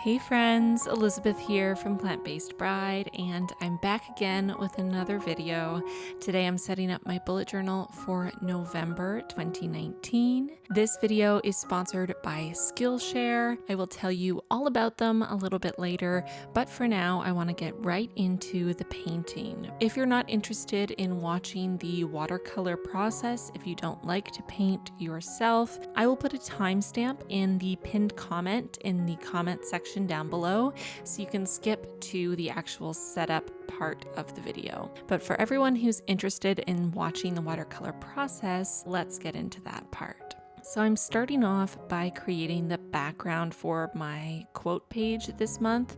Hey friends, Elizabeth here from Plant-Based Bride, and I'm back again with another video. Today I'm setting up my bullet journal for November 2019. This video is sponsored by Skillshare. I will tell you all about them a little bit later, but for now I want to get right into the painting. If you're not interested in watching the watercolor process, if you don't like to paint yourself, I will put a timestamp in the pinned comment in the comment section down below, so you can skip to the actual setup part of the video. But for everyone who's interested in watching the watercolor process, let's get into that part. So I'm starting off by creating the background for my quote page this month,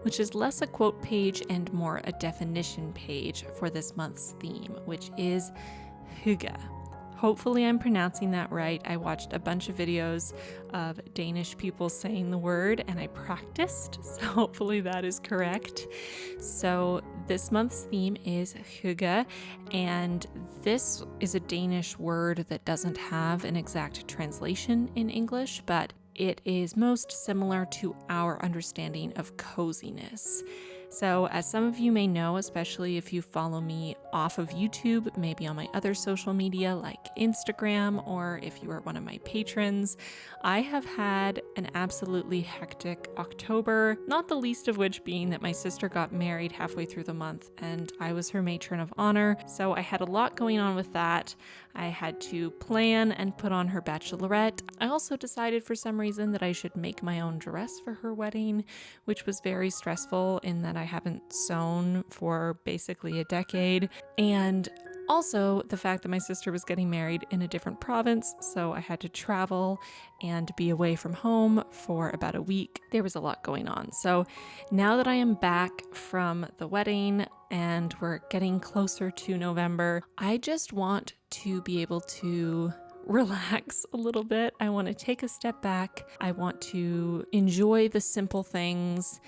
which is less a quote page and more a definition page for this month's theme, which is Hygge. Hopefully I'm pronouncing that right. I watched a bunch of videos of Danish people saying the word and I practiced, so hopefully that is correct. So this month's theme is Hygge, and this is a Danish word that doesn't have an exact translation in English, but it is most similar to our understanding of coziness. So as some of you may know, especially if you follow me off of YouTube, maybe on my other social media like Instagram, or if you are one of my patrons, I have had an absolutely hectic October, not the least of which being that my sister got married halfway through the month and I was her matron of honor. So I had a lot going on with that. I had to plan and put on her bachelorette. I also decided for some reason that I should make my own dress for her wedding, which was very stressful in that I haven't sewn for basically a decade. And also the fact that my sister was getting married in a different province, so I had to travel and be away from home for about a week. There was a lot going on. So now that I am back from the wedding and we're getting closer to November, I just want to be able to relax a little bit. I want to take a step back. I want to enjoy the simple things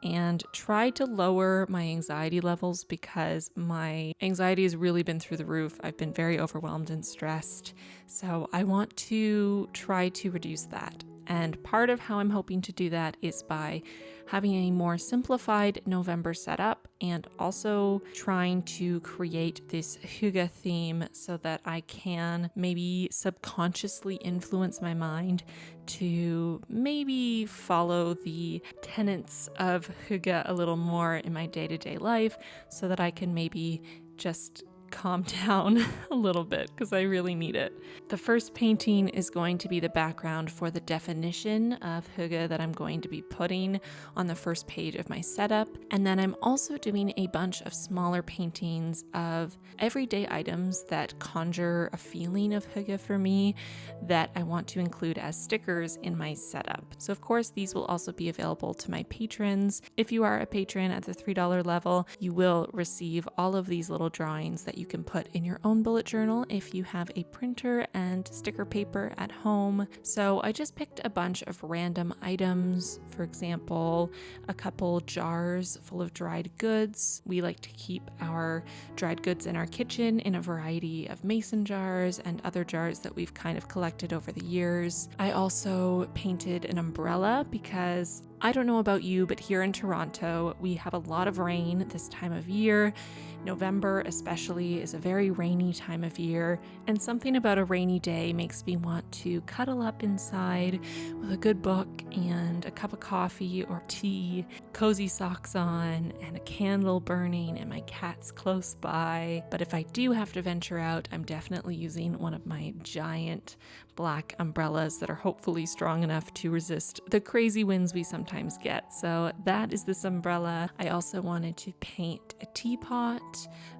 and try to lower my anxiety levels because my anxiety has really been through the roof. I've been very overwhelmed and stressed. So I want to try to reduce that. And part of how I'm hoping to do that is by having a more simplified November setup and also trying to create this Hygge theme so that I can maybe subconsciously influence my mind to maybe follow the tenets of Hygge a little more in my day-to-day life so that I can maybe just calm down a little bit because I really need it. The first painting is going to be the background for the definition of Hygge that I'm going to be putting on the first page of my setup. And then I'm also doing a bunch of smaller paintings of everyday items that conjure a feeling of Hygge for me that I want to include as stickers in my setup. So of course, these will also be available to my patrons. If you are a patron at the $3 level, you will receive all of these little drawings that you can put in your own bullet journal if you have a printer and sticker paper at home. So I just picked a bunch of random items. For example, a couple jars full of dried goods. We like to keep our dried goods in our kitchen in a variety of mason jars and other jars that we've kind of collected over the years. I also painted an umbrella because I don't know about you, but here in Toronto, we have a lot of rain this time of year. November especially is a very rainy time of year, and something about a rainy day makes me want to cuddle up inside with a good book and a cup of coffee or tea, cozy socks on, and a candle burning, and my cat's close by. But if I do have to venture out, I'm definitely using one of my giant black umbrellas that are hopefully strong enough to resist the crazy winds we sometimes get. So that is this umbrella. I also wanted to paint a teapot,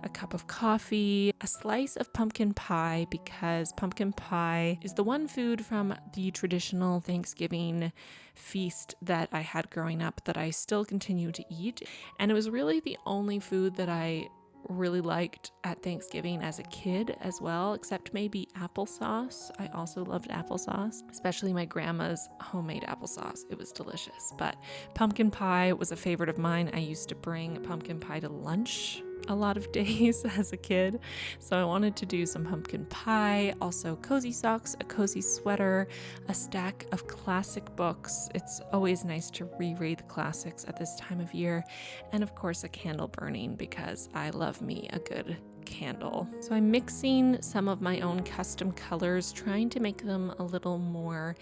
a cup of coffee, a slice of pumpkin pie, because pumpkin pie is the one food from the traditional Thanksgiving feast that I had growing up that I still continue to eat. And it was really the only food that I really liked at Thanksgiving as a kid as well, except maybe applesauce. I also loved applesauce, especially my grandma's homemade applesauce. It was delicious. But pumpkin pie was a favorite of mine. I used to bring pumpkin pie to lunch a lot of days as a kid. So I wanted to do some pumpkin pie, also cozy socks, a cozy sweater, a stack of classic books. It's always nice to reread the classics at this time of year. And of course, a candle burning because I love me a good candle. So I'm mixing some of my own custom colors, trying to make them a little more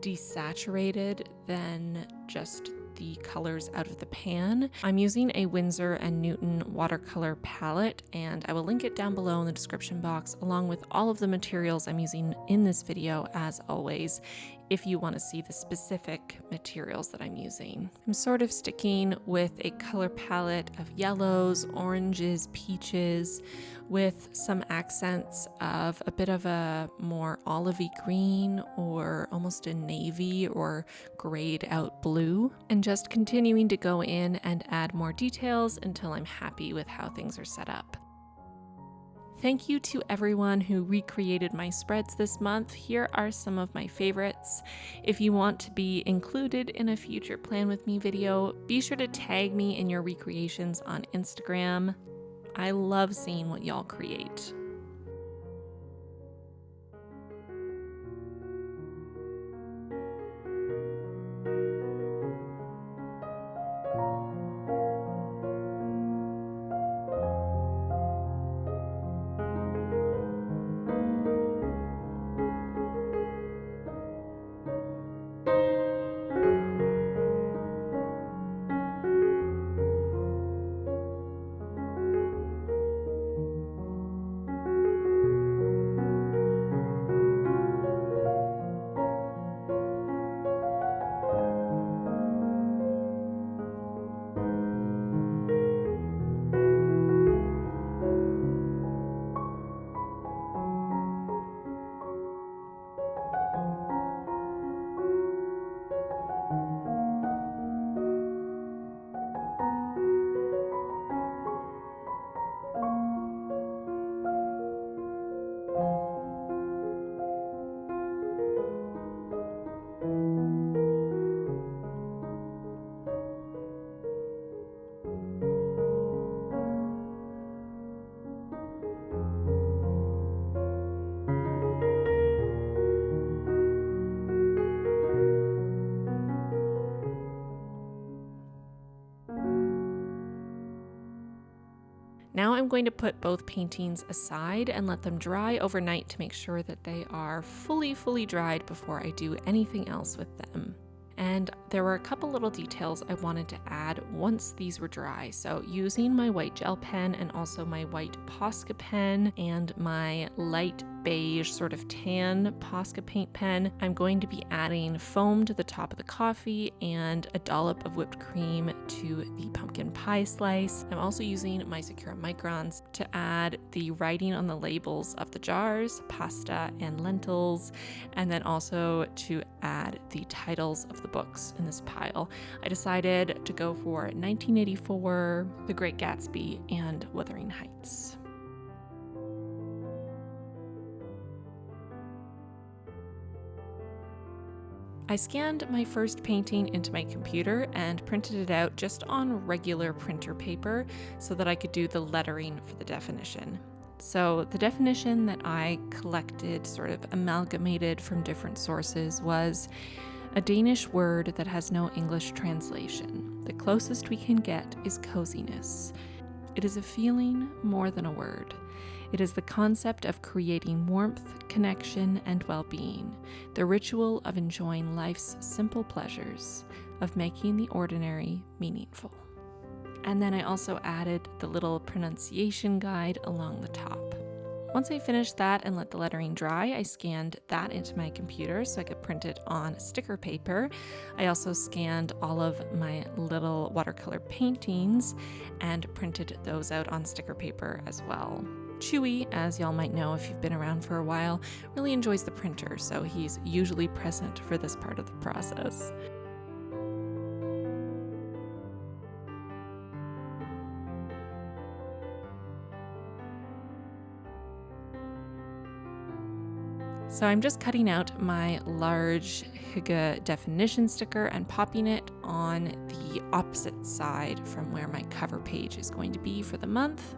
desaturated than just the colors out of the pan. I'm using a Winsor and Newton watercolor palette, and I will link it down below in the description box along with all of the materials I'm using in this video, as always, if you want to see the specific materials that I'm using. I'm sort of sticking with a color palette of yellows, oranges, peaches, with some accents of a bit of a more olivey green or almost a navy or grayed out blue, and just continuing to go in and add more details until I'm happy with how things are set up. Thank you to everyone who recreated my spreads this month. Here are some of my favorites. If you want to be included in a future Plan With Me video, be sure to tag me in your recreations on Instagram. I love seeing what y'all create. Now I'm going to put both paintings aside and let them dry overnight to make sure that they are fully dried before I do anything else with them. And there were a couple little details I wanted to add once these were dry. So using my white gel pen and also my white Posca pen and my light beige sort of tan Posca paint pen, I'm going to be adding foam to the top of the coffee and a dollop of whipped cream to the pumpkin pie slice. I'm also using my Sakura Microns to add the writing on the labels of the jars, pasta and lentils, and then also to add the titles of the books in this pile. I decided to go for 1984, The Great Gatsby, and Wuthering Heights. I scanned my first painting into my computer and printed it out just on regular printer paper so that I could do the lettering for the definition. So the definition that I collected, sort of amalgamated from different sources, was a Danish word that has no English translation. The closest we can get is coziness. It is a feeling more than a word. It is the concept of creating warmth, connection, and well-being, the ritual of enjoying life's simple pleasures, of making the ordinary meaningful. And then I also added the little pronunciation guide along the top. Once I finished that and let the lettering dry, I scanned that into my computer so I could print it on sticker paper. I also scanned all of my little watercolor paintings and printed those out on sticker paper as well. Chewy, as y'all might know if you've been around for a while, really enjoys the printer, so he's usually present for this part of the process. So I'm just cutting out my large Hygge definition sticker and popping it on the opposite side from where my cover page is going to be for the month.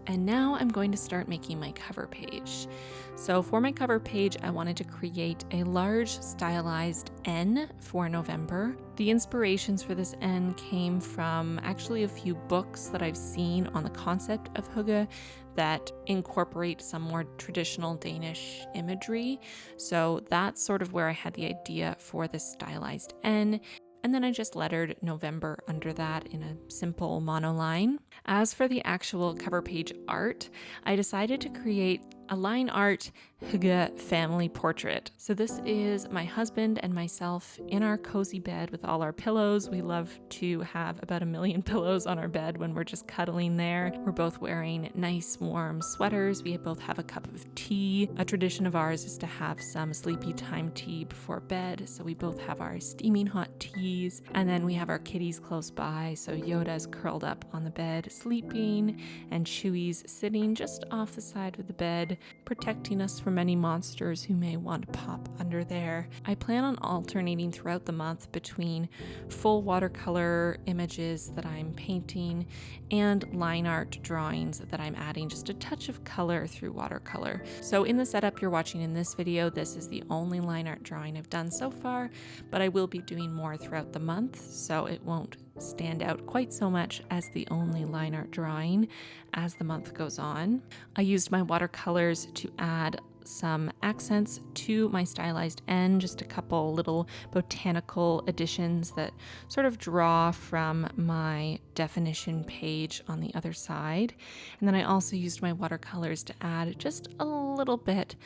And now I'm going to start making my cover page. So for my cover page, I wanted to create a large stylized N for November. The inspirations for this N came from actually a few books that I've seen on the concept of Hygge that incorporate some more traditional Danish imagery. So that's sort of where I had the idea for this stylized N. And then I just lettered November under that in a simple monoline. As for the actual cover page art, I decided to create a line art Hygge family portrait. So this is my husband and myself in our cozy bed with all our pillows. We love to have about 1 million pillows on our bed when we're just cuddling there. We're both wearing nice warm sweaters. We both have a cup of tea. A tradition of ours is to have some sleepy time tea before bed. So we both have our steaming hot teas. And then we have our kitties close by. So Yoda's curled up on the bed sleeping, and Chewy's sitting just off the side of the bed, protecting us from any monsters who may want to pop under there. I plan on alternating throughout the month between full watercolor images that I'm painting and line art drawings that I'm adding just a touch of color through watercolor. So in the setup you're watching in this video, this is the only line art drawing I've done so far, but I will be doing more throughout the month, so it won't stand out quite so much as the only line art drawing as the month goes on. I used my watercolors to add some accents to my stylized N, just a couple little botanical additions that sort of draw from my definition page on the other side. And then I also used my watercolors to add just a little bit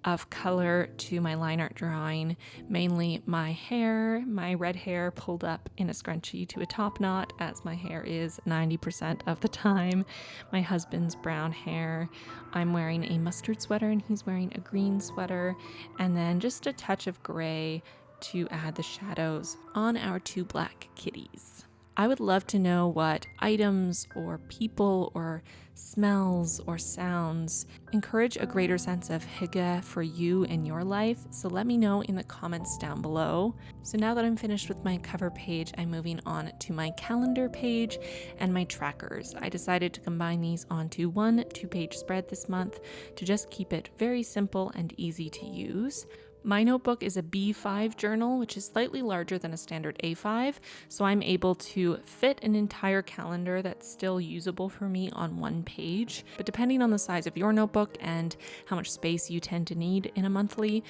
of color to my line art drawing, mainly my hair, my red hair pulled up in a scrunchie to a top knot, as my hair is 90% of the time, my husband's brown hair. I'm wearing a mustard sweater and he's wearing a green sweater, and then just a touch of gray to add the shadows on our 2 black kitties. I would love to know what items or people or smells or sounds encourage a greater sense of Hygge for you in your life, so let me know in the comments down below. So now that I'm finished with my cover page, I'm moving on to my calendar page and my trackers. I decided to combine these onto one 2-page spread this month to just keep it very simple and easy to use. My notebook is a B5 journal, which is slightly larger than a standard A5, so I'm able to fit an entire calendar that's still usable for me on one page. But depending on the size of your notebook and how much space you tend to need in a monthly,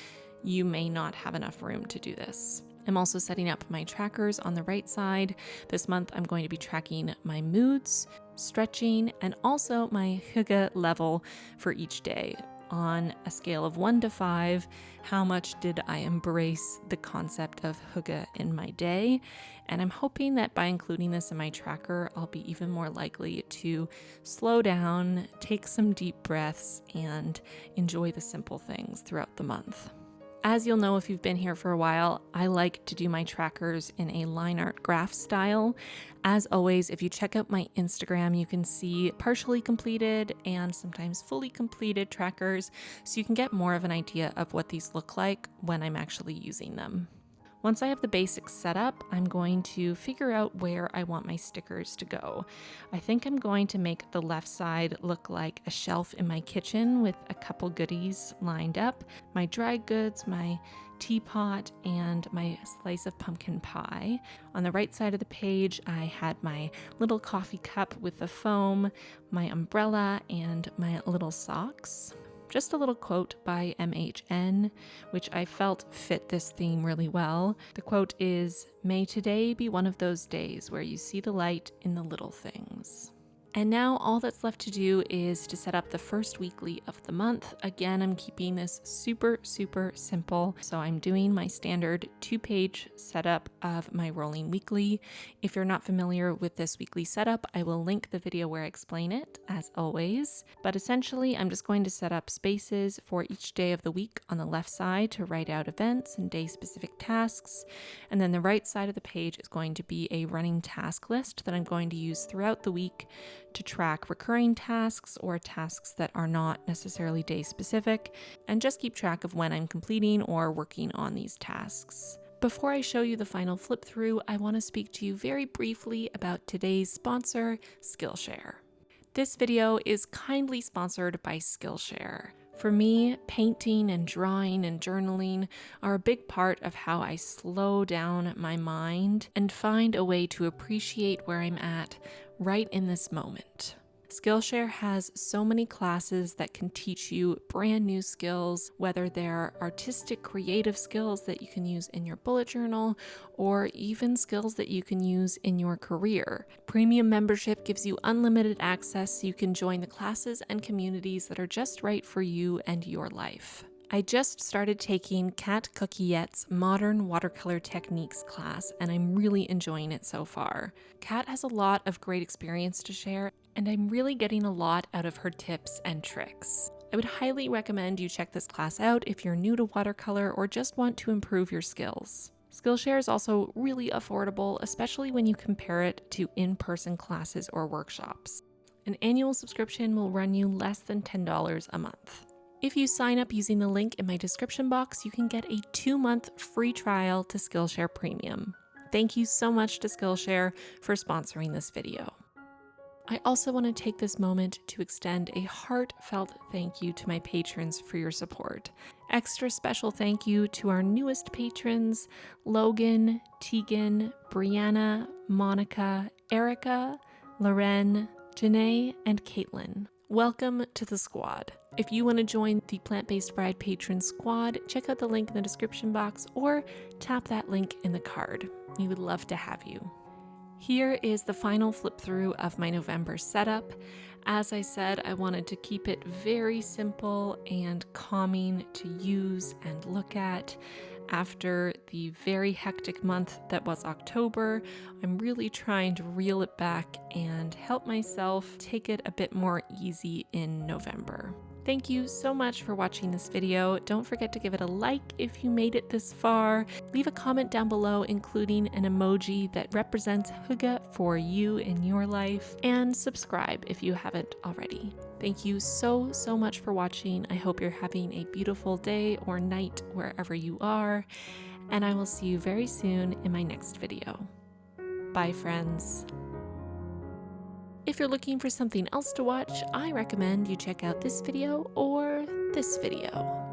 you may not have enough room to do this. I'm also setting up my trackers on the right side. This month I'm going to be tracking my moods, stretching, and also my Hygge level for each day. On a scale of 1 to 5, how much did I embrace the concept of Hygge in my day? And I'm hoping that by including this in my tracker, I'll be even more likely to slow down, take some deep breaths, and enjoy the simple things throughout the month. As you'll know if you've been here for a while, I like to do my trackers in a line art graph style. As always, if you check out my Instagram, you can see partially completed and sometimes fully completed trackers, so you can get more of an idea of what these look like when I'm actually using them. Once I have the basics set up, I'm going to figure out where I want my stickers to go. I think I'm going to make the left side look like a shelf in my kitchen with a couple goodies lined up, my dry goods, my teapot, and my slice of pumpkin pie. On the right side of the page, I had my little coffee cup with the foam, my umbrella, and my little socks. Just a little quote by MHN, which I felt fit this theme really well. The quote is, "May today be one of those days where you see the light in the little things." And now all that's left to do is to set up the first weekly of the month. Again, I'm keeping this super simple. So I'm doing my standard 2-page setup of my rolling weekly. If you're not familiar with this weekly setup, I will link the video where I explain it, as always. But essentially, I'm just going to set up spaces for each day of the week on the left side to write out events and day-specific tasks. And then the right side of the page is going to be a running task list that I'm going to use throughout the week to track recurring tasks or tasks that are not necessarily day specific, and just keep track of when I'm completing or working on these tasks. Before I show you the final flip through, I want to speak to you very briefly about today's sponsor, Skillshare. This video is kindly sponsored by Skillshare. For me, painting and drawing and journaling are a big part of how I slow down my mind and find a way to appreciate where I'm at right in this moment. Skillshare has so many classes that can teach you brand new skills, whether they're artistic, creative skills that you can use in your bullet journal, or even skills that you can use in your career. Premium membership gives you unlimited access so you can join the classes and communities that are just right for you and your life. I just started taking Kat Coquillette's Modern Watercolor Techniques class, and I'm really enjoying it so far. Kat has a lot of great experience to share, and I'm really getting a lot out of her tips and tricks. I would highly recommend you check this class out if you're new to watercolor or just want to improve your skills. Skillshare is also really affordable, especially when you compare it to in-person classes or workshops. An annual subscription will run you less than $10 a month. If you sign up using the link in my description box, you can get a 2-month free trial to Skillshare Premium. Thank you so much to Skillshare for sponsoring this video. I also want to take this moment to extend a heartfelt thank you to my patrons for your support. Extra special thank you to our newest patrons, Logan, Tegan, Brianna, Monica, Erica, Loren, Janae, and Caitlin. Welcome to the squad. If you want to join the Plant-Based Bride Patron Squad, check out the link in the description box or tap that link in the card. We would love to have you. Here is the final flip through of my November setup. As I said, I wanted to keep it very simple and calming to use and look at. After the very hectic month that was October, I'm really trying to reel it back and help myself take it a bit more easy in November. Thank you so much for watching this video. Don't forget to give it a like if you made it this far. Leave a comment down below including an emoji that represents Hygge for you in your life, and subscribe if you haven't already. Thank you so much for watching. I hope you're having a beautiful day or night wherever you are, and I will see you very soon in my next video. Bye, friends. If you're looking for something else to watch, I recommend you check out this video or this video.